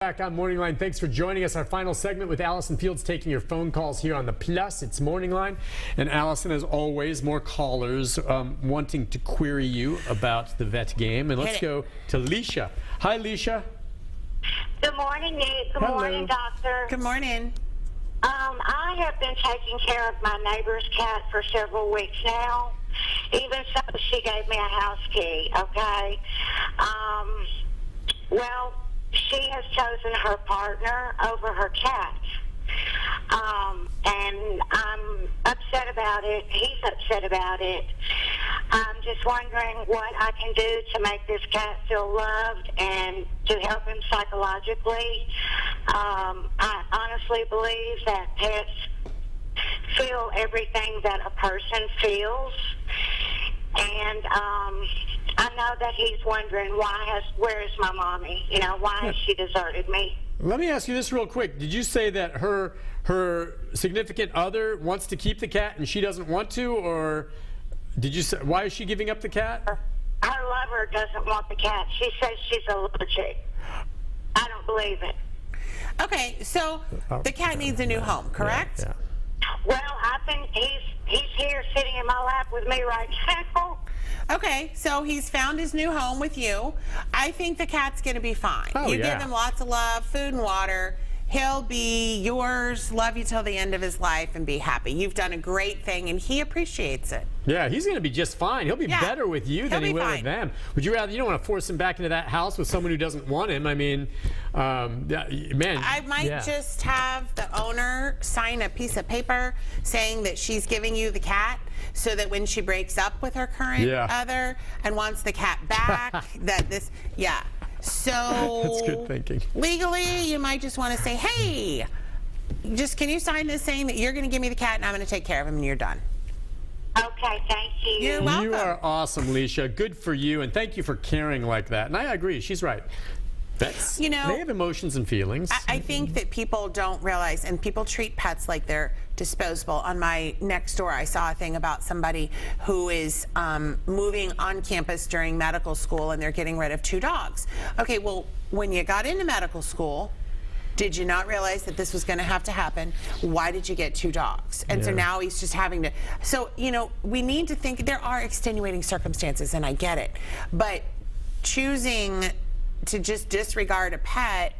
Back on MorningLine. Thanks for joining us. Our final segment with Allison Fields taking your phone calls here on the Plus. It's MorningLine. And Allison, as always, more callers wanting to query you about the vet game. And let's go to Leisha. Hi, Leisha. Good morning, Nick. Good Hello. morning, Doctor. Good morning. I have been taking care of my neighbor's cat for several weeks now. Even so, she gave me a house key, okay? Well, she has chosen her partner over her cat. And I'm upset about it. He's upset about it. I'm just wondering what I can do to make this cat feel loved and to help him psychologically. I honestly believe that pets feel everything that a person feels. And I know that he's wondering where is my mommy? You know, why has she deserted me? Let me ask you this real quick. Did you say that her significant other wants to keep the cat and she doesn't want to, or did you say why is she giving up the cat? Her lover doesn't want the cat. She says she's allergic. I don't believe it. Okay, so the cat needs a new home, correct? Yeah. Well, he's here sitting in my lap with me right now. Okay, so he's found his new home with you. I think the cat's going to be fine. Oh, you yeah. give him lots of love, food and water. He'll be yours, love you till the end of his life, and be happy. You've done a great thing, and he appreciates it. Yeah, he's going to be just fine. He'll be better with you than he will with them. Would you rather? You don't want to force him back into that house with someone who doesn't want him. I mean, man. I might just have the owner sign a piece of paper saying that she's giving you the cat, so that when she breaks up with her current other and wants the cat back, So that's good thinking. Legally, you might just want to say, hey, can you sign this saying that you're going to give me the cat and I'm going to take care of him and you're done? Okay, thank you. You're welcome. You are awesome, Leisha. Good for you, and thank you for caring like that. And I agree. She's right. Pets, they have emotions and feelings. I think that people don't realize, and people treat pets like they're disposable. On my next door, I saw a thing about somebody who is moving on campus during medical school, and they're getting rid of 2 dogs. Okay, well, when you got into medical school, did you not realize that this was going to have to happen? Why did you get 2 dogs? And so now he's just having to. So, we need to think there are extenuating circumstances, and I get it. But choosing to just disregard a pet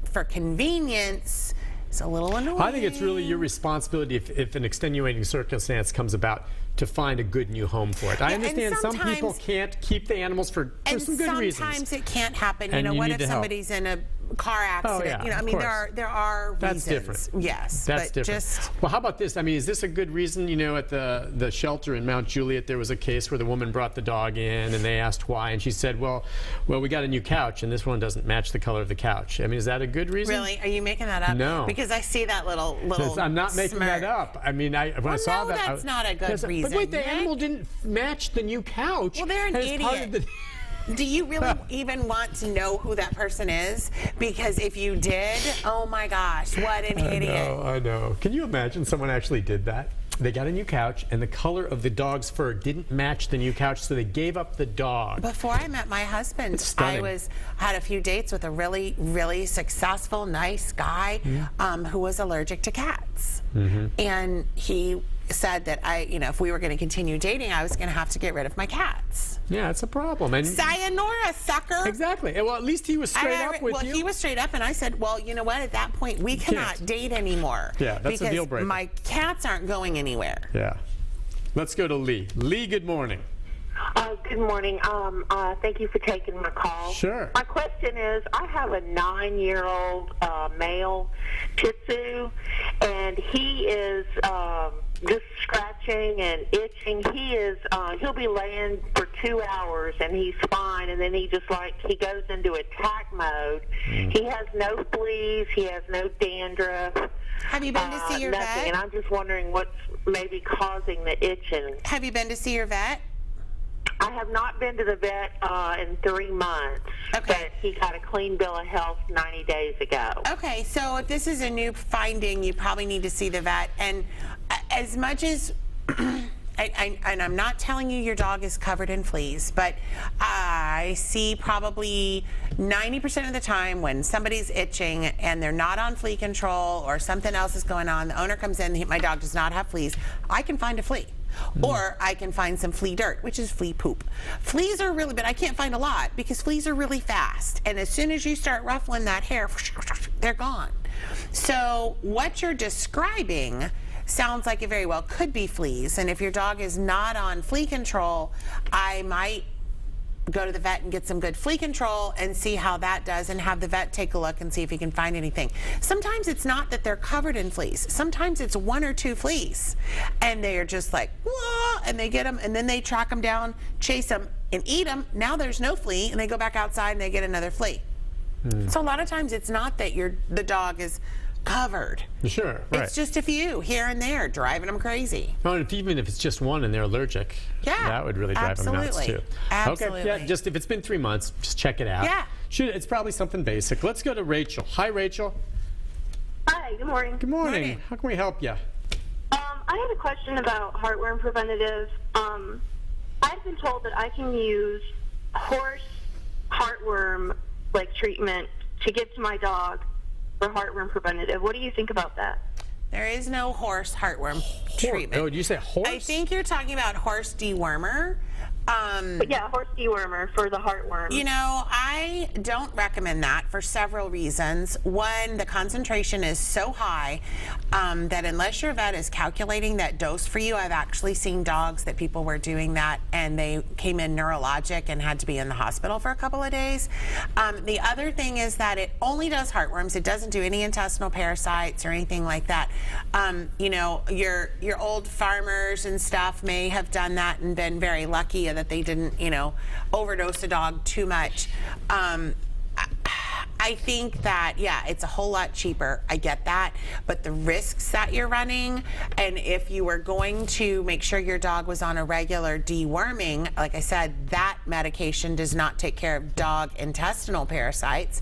for convenience is a little annoying. I think it's really your responsibility if an extenuating circumstance comes about to find a good new home for it. I understand some people can't keep the animals for some good reasons. And sometimes it can't happen. And what if somebody's in a car accident? Oh, yeah, I mean, there are reasons. That's different. Yes, that's but different. Well, how about this? I mean, is this a good reason? At the shelter in Mount Juliet, there was a case where the woman brought the dog in, and they asked why, and she said, "Well, we got a new couch, and this one doesn't match the color of the couch." I mean, is that a good reason? Really? Are you making that up? No. Because I see that little. I'm not making that up. I mean, when I saw that, that's not a good reason. But wait, the animal didn't match the new couch. Well, they're an idiot. Do you really even want to know who that person is? Because if you did, oh my gosh, what an idiot. I know. Can you imagine someone actually did that? They got a new couch, and the color of the dog's fur didn't match the new couch, so they gave up the dog. Before I met my husband, I had a few dates with a really, really successful, nice guy who was allergic to cats. And he said that if we were going to continue dating, I was going to have to get rid of my cats. Yeah, it's a problem. And sayonara, sucker. Exactly. Well, at least he was straight up with you. Well, he was straight up, and I said, well, you know what? At that point, we cannot date anymore. Yeah, that's a deal breaker. My cats aren't going anywhere. Yeah. Let's go to Lee. Lee, good morning. Good morning. Thank you for taking my call. Sure. My question is, I have a 9-year-old male Shih Tzu, and he is just scratching and itching. He'll be laying for 2 hours, and he's fine, and then he goes into attack mode. He has no fleas. He has no dandruff. Have you been to see your vet? And I'm just wondering what's maybe causing the itching. Have you been to see your vet? I have not been to the vet in 3 months, but he got a clean bill of health 90 days ago. Okay, so if this is a new finding, you probably need to see the vet. And as much as and I'm not telling you your dog is covered in fleas, but I see probably 90% of the time when somebody's itching and they're not on flea control or something else is going on, the owner comes in, my dog does not have fleas, I can find a flea. Or I can find some flea dirt, which is flea poop. Fleas are really, but I can't find a lot because fleas are really fast. And as soon as you start ruffling that hair, they're gone. So what you're describing sounds like it very well could be fleas. And if your dog is not on flea control, I might go to the vet and get some good flea control and see how that does, and have the vet take a look and see if he can find anything. Sometimes it's not that they're covered in fleas. Sometimes it's 1 or 2 fleas and they are just like, whoa, and they get them and then they track them down, chase them and eat them. Now there's no flea and they go back outside and they get another flea. So a lot of times it's not that the dog is covered. Sure, right. It's just a few here and there driving them crazy. Well, even if it's just one and they're allergic, that would really drive them nuts too. Absolutely. Okay, yeah, just if it's been 3 months, just check it out. Yeah. It's probably something basic. Let's go to Rachel. Hi, Rachel. Hi, good morning. Good morning. Morning. How can we help you? I have a question about heartworm preventative. I've been told that I can use horse heartworm treatment to give to my dog for heartworm preventative. What do you think about that? There is no horse heartworm treatment. Oh, did you say horse? I think you're talking about horse dewormer. But yeah, horse dewormer for the heartworm. You know, I don't recommend that for several reasons. One, the concentration is so high that unless your vet is calculating that dose for you, I've actually seen dogs that people were doing that and they came in neurologic and had to be in the hospital for a couple of days. The other thing is that it only does heartworms. It doesn't do any intestinal parasites or anything like that. You know, your old farmers and stuff may have done that and been very lucky that they didn't, you know, overdose a dog too much. I think that, yeah, it's a whole lot cheaper. I get that. But the risks that you're running, and if you were going to make sure your dog was on a regular deworming, like I said, that medication does not take care of dog intestinal parasites.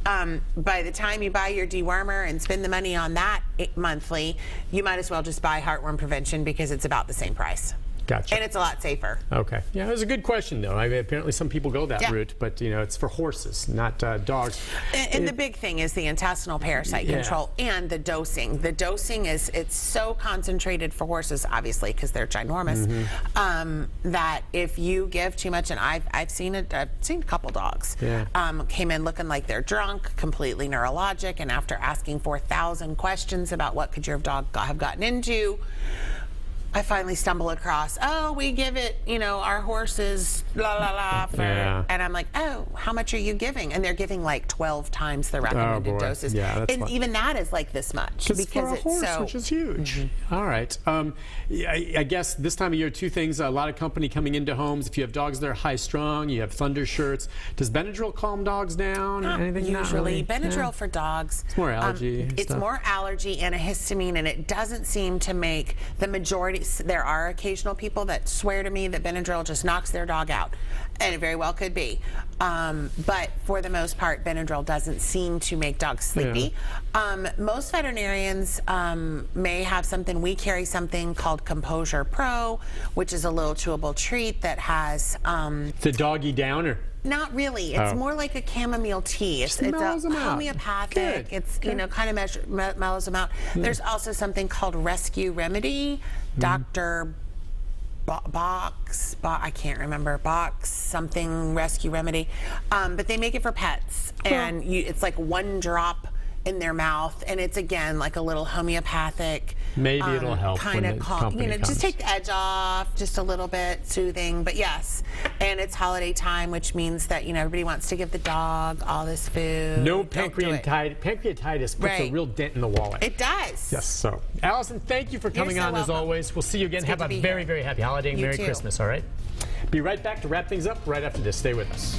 By the time you buy your dewormer and spend the money on that monthly, you might as well just buy heartworm prevention because it's about the same price. Gotcha. And it's a lot safer. Okay. Yeah, it was a good question, though. I mean, apparently some people go that route, but, you know, it's for horses, not dogs. And the big thing is the intestinal parasite control and the dosing. The dosing it's so concentrated for horses, obviously, because they're ginormous, that if you give too much, and I've seen a couple dogs came in looking like they're drunk, completely neurologic, and after asking 4,000 questions about what could your dog have gotten into, I finally stumble across, we give it, you know, our horses, la la la, and I'm like, how much are you giving? And they're giving like 12 times the recommended doses. Yeah, that's and even that is like this much because for a it's horse, so, which is huge. All right. I guess this time of year, 2 things. A lot of company coming into homes. If you have dogs that are high strung, you have thunder shirts. Does Benadryl calm dogs down? Anything? Usually. Not really? Benadryl for dogs. It's more allergy. It's more allergy and a histamine, and it doesn't seem to make the majority. There are occasional people that swear to me that Benadryl just knocks their dog out, and it very well could be. But for the most part, Benadryl doesn't seem to make dogs sleepy. Most veterinarians may have something. We carry something called Composure Pro, which is a little chewable treat that has. It's a doggy downer. Not really. It's more like a chamomile tea. It's a homeopathic. It's you know kind of mellows them out. There's also something called Rescue Remedy. Dr. I can't remember, Box something Rescue Remedy, but they make it for pets, and it's like 1 drop in their mouth, and it's again like a little homeopathic. Maybe it'll help kind of company you know, comes. just take the edge off, just a little bit, soothing. But yes, and it's holiday time, which means that you know everybody wants to give the dog all this food. No pancreatitis puts a real dent in the wallet. It does. Yes. So, Allison, thank you for coming on as always. We'll see you again. Have a very, very happy holiday and Merry Christmas. All right. Be right back to wrap things up right after this. Stay with us.